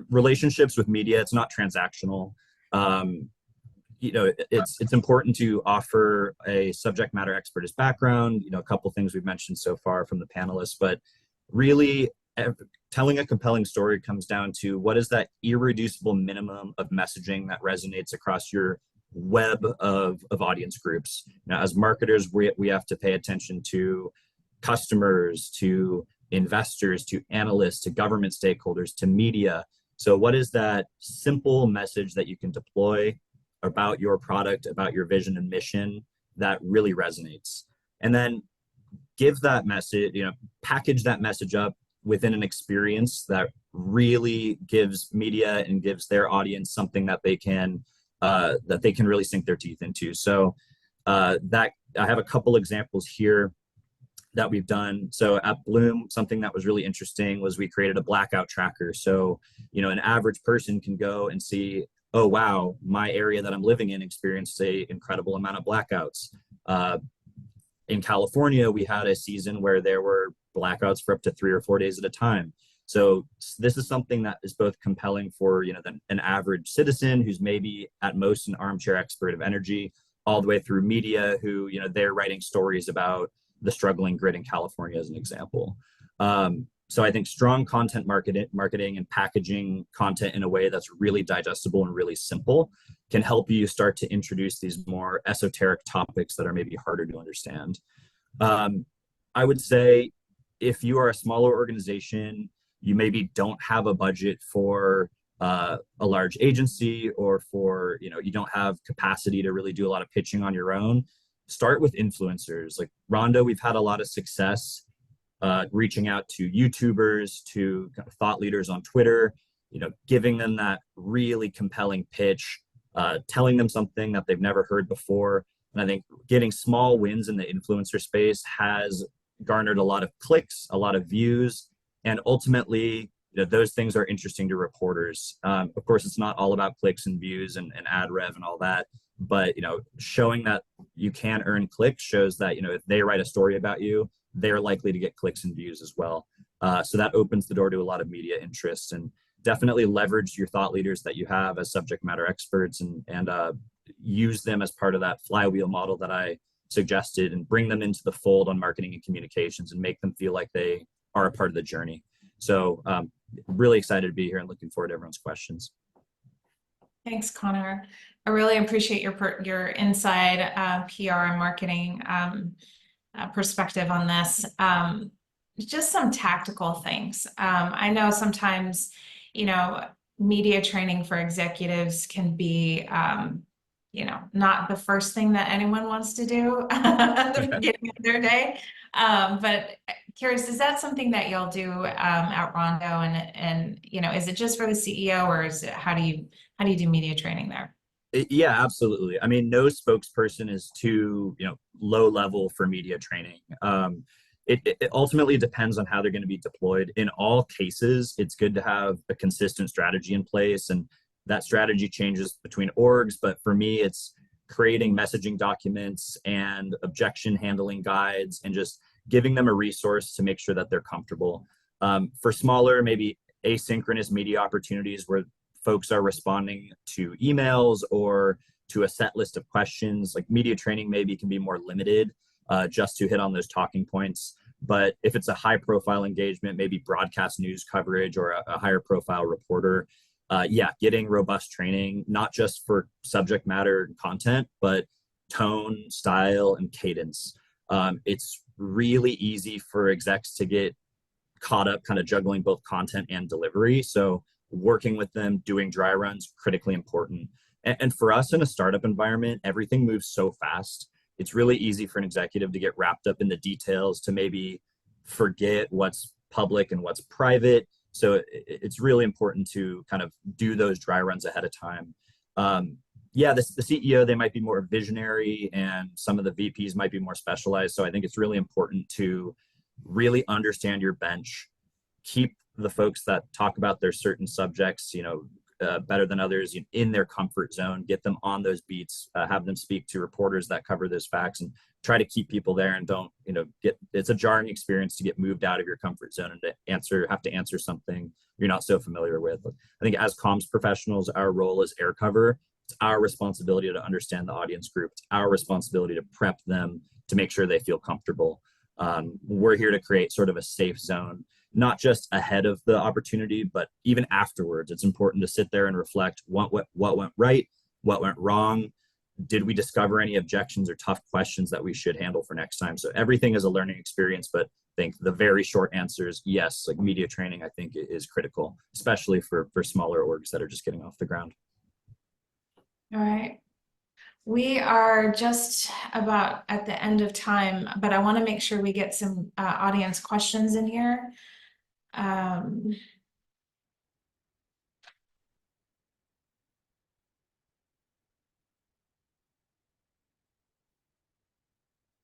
relationships with media, it's not transactional. It's important to offer a subject matter expert as background. A couple things we've mentioned so far from the panelists, but really telling a compelling story comes down to what is that irreducible minimum of messaging that resonates across your web of audience groups. Now, as marketers, we have to pay attention to customers, to investors, to analysts, to government stakeholders, to media. So what is that simple message that you can deploy about your product, about your vision and mission that really resonates? And then give that message, package that message up within an experience that really gives media and gives their audience something that they can really sink their teeth into. So that I have a couple examples here that we've done. So at Bloom, something that was really interesting was we created a blackout tracker. So, an average person can go and see, oh, wow, my area that I'm living in experienced an incredible amount of blackouts. In California, we had a season where there were blackouts for up to 3 or 4 days at a time. So this is something that is both compelling for an average citizen who's maybe at most an armchair expert of energy, all the way through media who they're writing stories about the struggling grid in California as an example. So I think strong content marketing and packaging content in a way that's really digestible and really simple can help you start to introduce these more esoteric topics that are maybe harder to understand. I would say if you are a smaller organization, you maybe don't have a budget for a large agency, or for, you don't have capacity to really do a lot of pitching on your own, start with influencers. Like Rondo, we've had a lot of success reaching out to YouTubers, to kind of thought leaders on Twitter, giving them that really compelling pitch, telling them something that they've never heard before. And I think getting small wins in the influencer space has garnered a lot of clicks, a lot of views, and ultimately, those things are interesting to reporters. Of course, it's not all about clicks and views and ad rev and all that, but showing that you can earn clicks shows that if they write a story about you, they're likely to get clicks and views as well. So that opens the door to a lot of media interest, and definitely leverage your thought leaders that you have as subject matter experts, and use them as part of that flywheel model that I suggested, and bring them into the fold on marketing and communications and make them feel like they are a part of the journey. So really excited to be here and looking forward to everyone's questions. Thanks, Connor. I really appreciate your inside PR and marketing perspective on this. Just some tactical things. I know sometimes, media training for executives can be, not the first thing that anyone wants to do at the beginning of their day. But curious, is that something that y'all do at Rondo? And is it just for the CEO, or is it, how do you do media training there? Yeah, absolutely. I mean, no spokesperson is too low level for media training. it ultimately depends on how they're going to be deployed. In all cases, it's good to have a consistent strategy in place, and that strategy changes between orgs. But for me, it's creating messaging documents and objection handling guides and just giving them a resource to make sure that they're comfortable. For smaller, maybe asynchronous media opportunities where folks are responding to emails or to a set list of questions, like media training maybe can be more limited just to hit on those talking points. But if it's a high profile engagement, maybe broadcast news coverage or a higher profile reporter, yeah, getting robust training, not just for subject matter and content, but tone, style, and cadence. It's really easy for execs to get caught up kind of juggling both content and delivery. So working with them, doing dry runs, critically important. And for us in a startup environment, everything moves so fast. It's really easy for an executive to get wrapped up in the details, to maybe forget what's public and what's private. So it's really important to kind of do those dry runs ahead of time. Yeah, the CEO, they might be more visionary and some of the VPs might be more specialized. So I think it's really important to really understand your bench, keep the folks that talk about their certain subjects, better than others in their comfort zone, get them on those beats, have them speak to reporters that cover those facts, and try to keep people there and don't, it's a jarring experience to get moved out of your comfort zone and to have to answer something you're not so familiar with. I think as comms professionals, our role is air cover. It's our responsibility to understand the audience group. It's our responsibility to prep them to make sure they feel comfortable. We're here to create sort of a safe zone, not just ahead of the opportunity, but even afterwards. It's important to sit there and reflect what went right, what went wrong. Did we discover any objections or tough questions that we should handle for next time? So everything is a learning experience, but I think the very short answer is yes, like media training, I think is critical, especially for smaller orgs that are just getting off the ground. All right. We are just about at the end of time, but I want to make sure we get some audience questions in here.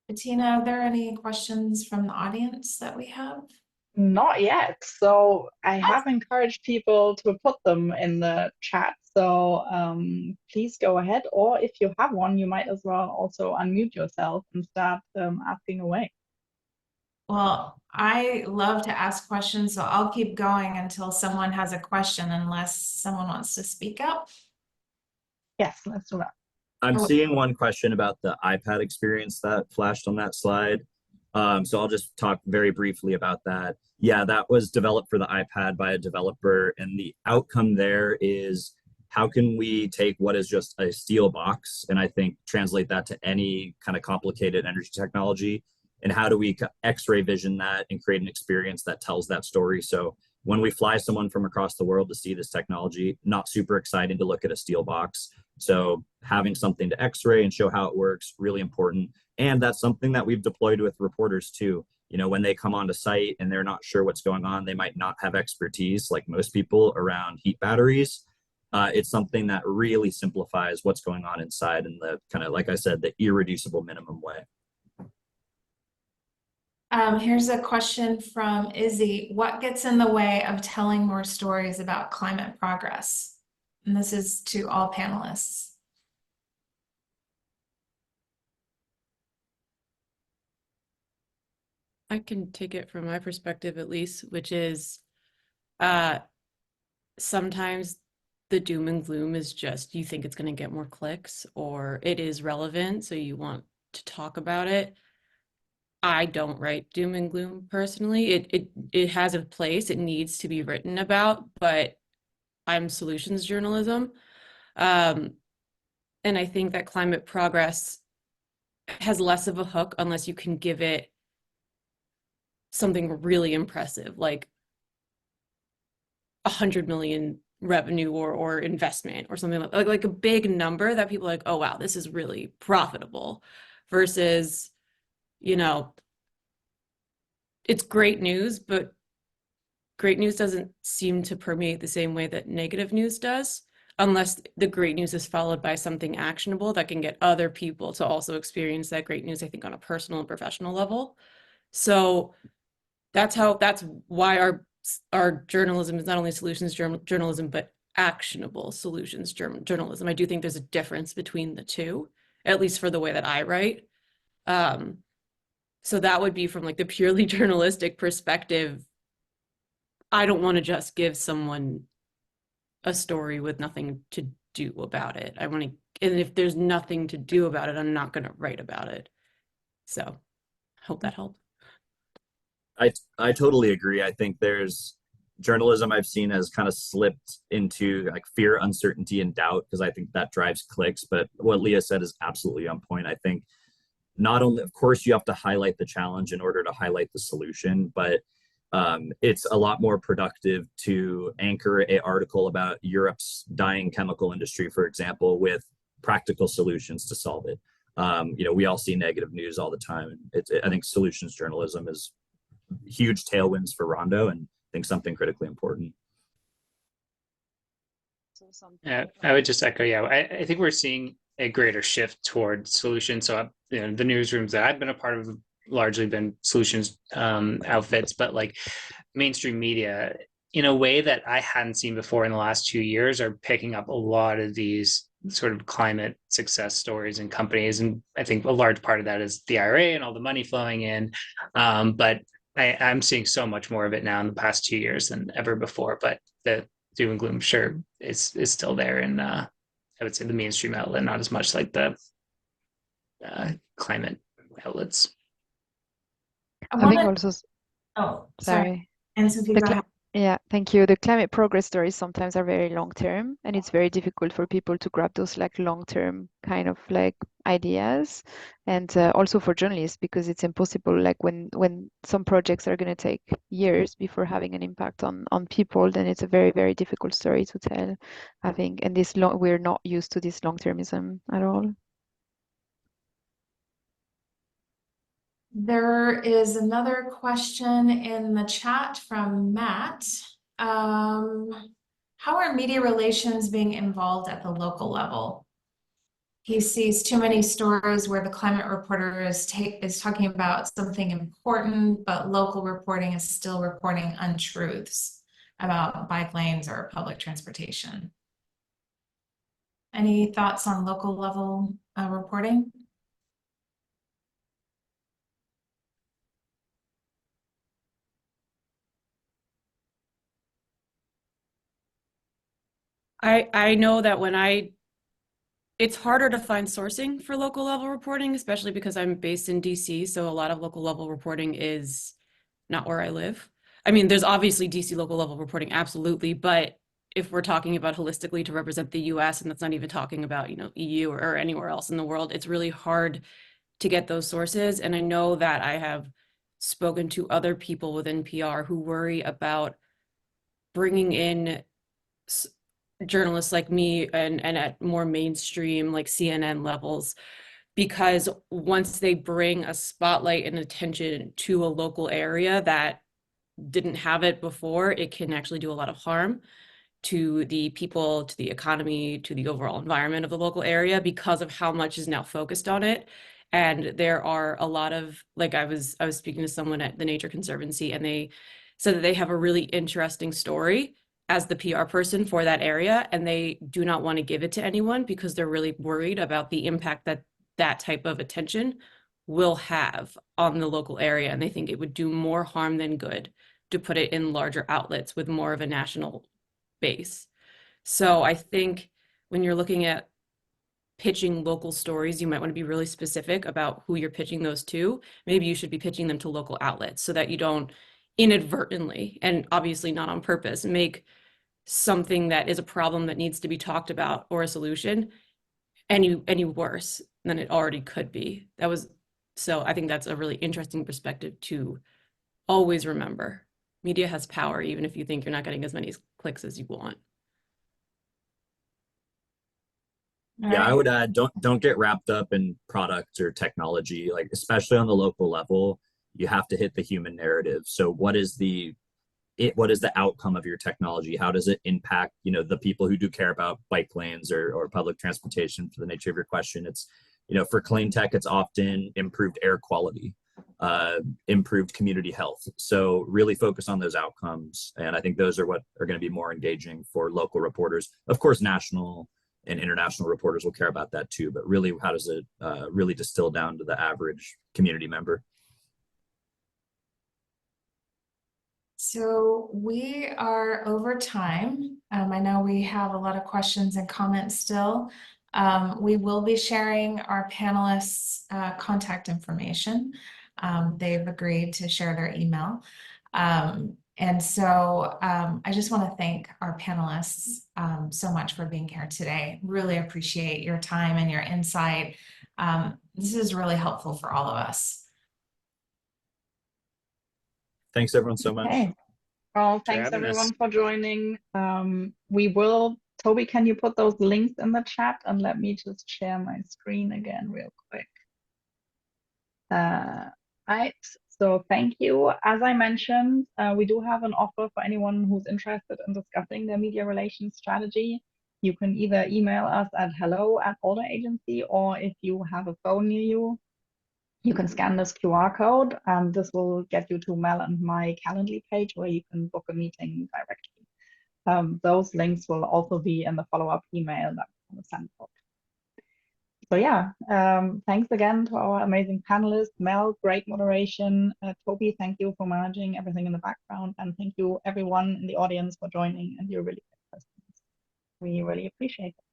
Bettina, are there any questions from the audience that we have? Not yet. So I have encouraged people to put them in the chat. So please go ahead. Or if you have one, you might as well also unmute yourself and start asking away. Well, I love to ask questions, so I'll keep going until someone has a question, unless someone wants to speak up. Yes, let's do that. I'm seeing one question about the iPad experience that flashed on that slide. So I'll just talk very briefly about that. Yeah, that was developed for the iPad by a developer, and the outcome there is how can we take what is just a steel box and I think translate that to any kind of complicated energy technology, and how do we X-ray vision that and create an experience that tells that story. So when we fly someone from across the world to see this technology, not super exciting to look at a steel box. So having something to X-ray and show how it works, really important. And that's something that we've deployed with reporters too. When they come onto site and they're not sure what's going on, they might not have expertise like most people around heat batteries. It's something that really simplifies what's going on inside in the kind of, like I said, the irreducible minimum way. Here's a question from Izzy. What gets in the way of telling more stories about climate progress? And this is to all panelists. I can take it from my perspective at least, which is sometimes the doom and gloom is just you think it's going to get more clicks or it is relevant, so you want to talk about it. I don't write doom and gloom personally. It has a place, it needs to be written about, but I'm solutions journalism. And I think that climate progress has less of a hook unless you can give it something really impressive, like 100 million revenue or investment or something like a big number that people are like, oh wow, this is really profitable, versus, it's great news, but great news doesn't seem to permeate the same way that negative news does, unless the great news is followed by something actionable that can get other people to also experience that great news, I think, on a personal and professional level. So that's why our journalism is not only solutions journalism, but actionable solutions journalism. I do think there's a difference between the two, at least for the way that I write. So that would be from like the purely journalistic perspective. I don't want to just give someone a story with nothing to do about it. I want to, and if there's nothing to do about it, I'm not going to write about it. So hope that helped. I totally agree. I think there's journalism I've seen has kind of slipped into like fear, uncertainty, and doubt, because I think that drives clicks. But what Leah said is absolutely on point. I think not only, of course, you have to highlight the challenge in order to highlight the solution, but it's a lot more productive to anchor an article about Europe's dying chemical industry, for example, with practical solutions to solve it. We all see negative news all the time. I think solutions journalism is huge tailwinds for Rondo, and I think something critically important. Yeah, I would just echo. Yeah, I think we're seeing a greater shift toward solutions. So, the newsrooms that I've been a part of have largely been solutions outfits, but like mainstream media, in a way that I hadn't seen before in the last 2 years, are picking up a lot of these sort of climate success stories and companies. And I think a large part of that is the IRA and all the money flowing in. But I'm seeing so much more of it now in the past 2 years than ever before. But the doom and gloom, sure, is still there in I would say the mainstream outlet, not as much like the climate outlets. I think also, Oh, sorry. Anne-Sophie, go ahead. Yeah, thank you. The climate progress stories sometimes are very long term, and it's very difficult for people to grab those like long term kind of like ideas, and also for journalists, because it's impossible. Like when some projects are going to take years before having an impact on people, then it's a very, very difficult story to tell, I think. And we're not used to this long termism at all. There is another question in the chat from Matt. How are media relations being involved at the local level? He sees too many stories where the climate reporter is talking about something important, but local reporting is still reporting untruths about bike lanes or public transportation. Any thoughts on local level reporting? I know that it's harder to find sourcing for local level reporting, especially because I'm based in DC. So a lot of local level reporting is not where I live. I mean, there's obviously DC local level reporting, absolutely. But if we're talking about holistically to represent the US, and that's not even talking about, EU or anywhere else in the world, it's really hard to get those sources. And I know that I have spoken to other people within PR who worry about bringing in journalists like me and at more mainstream like CNN levels, because once they bring a spotlight and attention to a local area that didn't have it before, it can actually do a lot of harm to the people, to the economy, to the overall environment of the local area, because of how much is now focused on it. And there are a lot of, like I was speaking to someone at the Nature Conservancy, and they said that they have a really interesting story as the PR person for that area, and they do not want to give it to anyone because they're really worried about the impact that type of attention will have on the local area. And they think it would do more harm than good to put it in larger outlets with more of a national base. So I think when you're looking at pitching local stories, you might want to be really specific about who you're pitching those to. Maybe you should be pitching them to local outlets so that you don't inadvertently, and obviously not on purpose, make something that is a problem that needs to be talked about or a solution any worse than it already could be. So I think that's a really interesting perspective to always remember. Media has power, even if you think you're not getting as many clicks as you want. Yeah, I would add, don't get wrapped up in product or technology, like especially on the local level. You have to hit the human narrative. So what is the outcome of your technology? How does it impact, the people who do care about bike lanes or public transportation? For the nature of your question, it's, for clean tech, it's often improved air quality. improved community health. So really focus on those outcomes. And I think those are what are going to be more engaging for local reporters. Of course, national and international reporters will care about that too, but really, how does it really distill down to the average community member? So we are over time. I know we have a lot of questions and comments still. We will be sharing our panelists' contact information. They've agreed to share their email. And so I just want to thank our panelists so much for being here today. Really appreciate your time and your insight. This is really helpful for all of us. Thanks everyone so much. Okay. Well, for thanks having us. everyone for joining. We will, Toby, can you put those links in the chat, and let me just share my screen again real quick. Right, so thank you. As I mentioned, we do have an offer for anyone who's interested in discussing their media relations strategy. You can either email us at hello@Alder Agency, or if you have a phone near you, you can scan this QR code, and this will get you to Mel and my Calendly page where you can book a meeting directly. Those links will also be in the follow-up email that I'm going to send out. So yeah, thanks again to our amazing panelists. Mel, great moderation. Toby, thank you for managing everything in the background. And thank you everyone in the audience for joining and your really good questions. We really appreciate it.